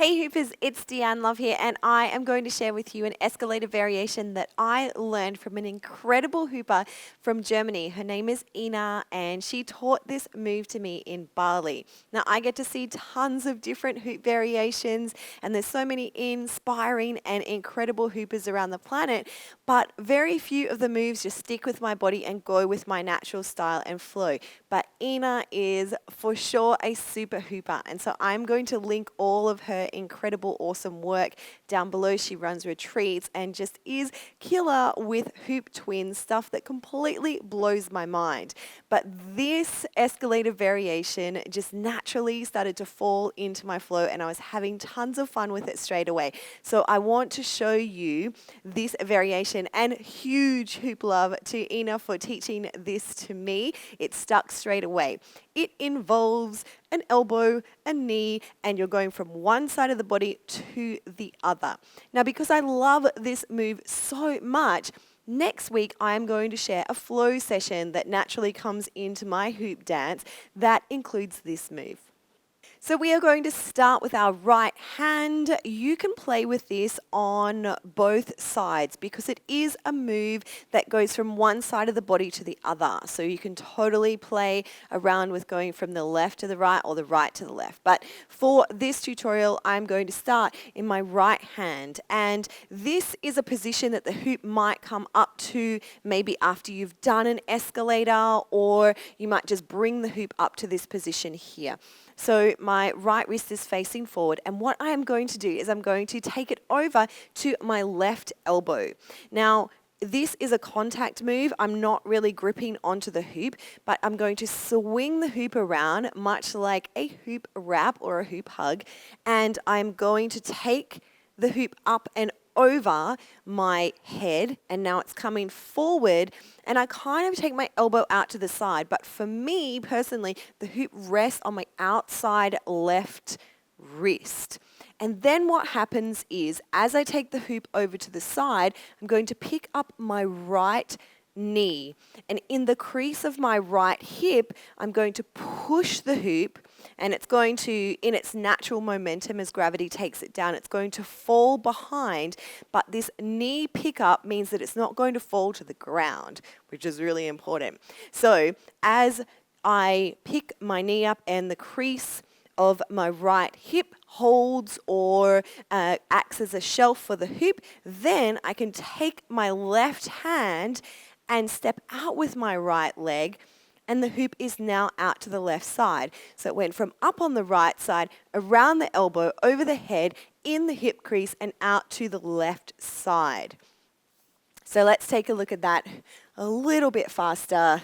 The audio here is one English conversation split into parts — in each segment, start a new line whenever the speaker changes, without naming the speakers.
Hey Hoopers, it's Deanne Love here, and I am going to share with you an escalator variation that I learned from an incredible hooper from Germany. Her name is Ina, and she taught this move to me in Bali. Now, I get to see tons of different hoop variations, and there's so many inspiring and incredible hoopers around the planet, but very few of the moves just stick with my body and go with my natural style and flow. But Ina is for sure a super hooper, and so I'm going to link all of her incredible, awesome work down below. She runs retreats and just is killer with hoop twins, stuff that completely blows my mind. But this escalator variation just naturally started to fall into my flow, and I was having tons of fun with it straight away. So I want to show you this variation, and huge hoop love to Ina for teaching this to me. It stuck straight away. It involves an elbow, a knee, and you're going from one side of the body to the other. Now, because I love this move so much, next week I am going to share a flow session that naturally comes into my hoop dance that includes this move. So we are going to start with our right hand. You can play with this on both sides because it is a move that goes from one side of the body to the other. So you can totally play around with going from the left to the right or the right to the left. But for this tutorial, I'm going to start in my right hand. And this is a position that the hoop might come up to maybe after you've done an escalator, or you might just bring the hoop up to this position here. So my right wrist is facing forward, and what I am going to do is I'm going to take it over to my left elbow. Now, this is a contact move. I'm not really gripping onto the hoop, but I'm going to swing the hoop around much like a hoop wrap or a hoop hug, and I'm going to take the hoop up and over my head, and now it's coming forward, and I kind of take my elbow out to the side. But for me personally, the hoop rests on my outside left wrist. And then what happens is, as I take the hoop over to the side, I'm going to pick up my right knee, and in the crease of my right hip, I'm going to push the hoop, and it's going to, in its natural momentum as gravity takes it down, it's going to fall behind, but this knee pickup means that it's not going to fall to the ground, which is really important. So as I pick my knee up and the crease of my right hip holds or acts as a shelf for the hoop, then I can take my left hand and step out with my right leg, and the hoop is now out to the left side. So it went from up on the right side, around the elbow, over the head, in the hip crease, and out to the left side. So let's take a look at that a little bit faster.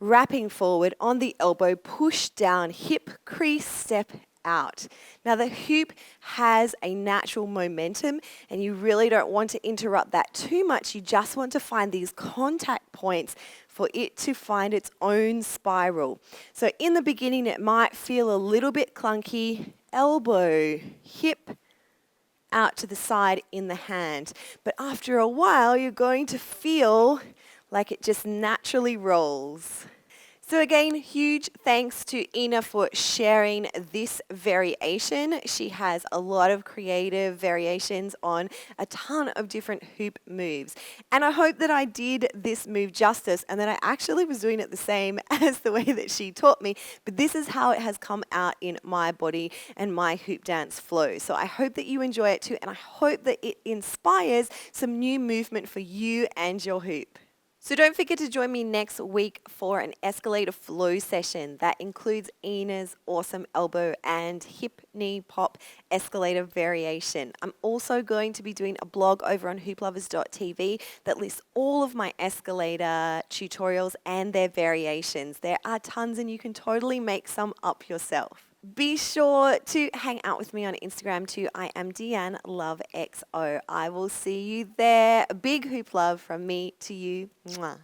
Wrapping forward on the elbow, push down, hip crease, step out. Now the hoop has a natural momentum, and you really don't want to interrupt that too much. You just want to find these contact points for it to find its own spiral. So in the beginning it might feel a little bit clunky, elbow, hip, out to the side in the hand. But after a while you're going to feel like it just naturally rolls. So again, huge thanks to Ina for sharing this variation. She has a lot of creative variations on a ton of different hoop moves. And I hope that I did this move justice and that I actually was doing it the same as the way that she taught me. But this is how it has come out in my body and my hoop dance flow. So I hope that you enjoy it too, and I hope that it inspires some new movement for you and your hoop. So don't forget to join me next week for an escalator flow session that includes Ina's awesome elbow and hip knee pop escalator variation. I'm also going to be doing a blog over on HOOPLOVERS.tv that lists all of my escalator tutorials and their variations. There are tons, and you can totally make some up yourself. Be sure to hang out with me on Instagram too. I am Deanne Love XO. I will see you there. A big hoop love from me to you. Mwah.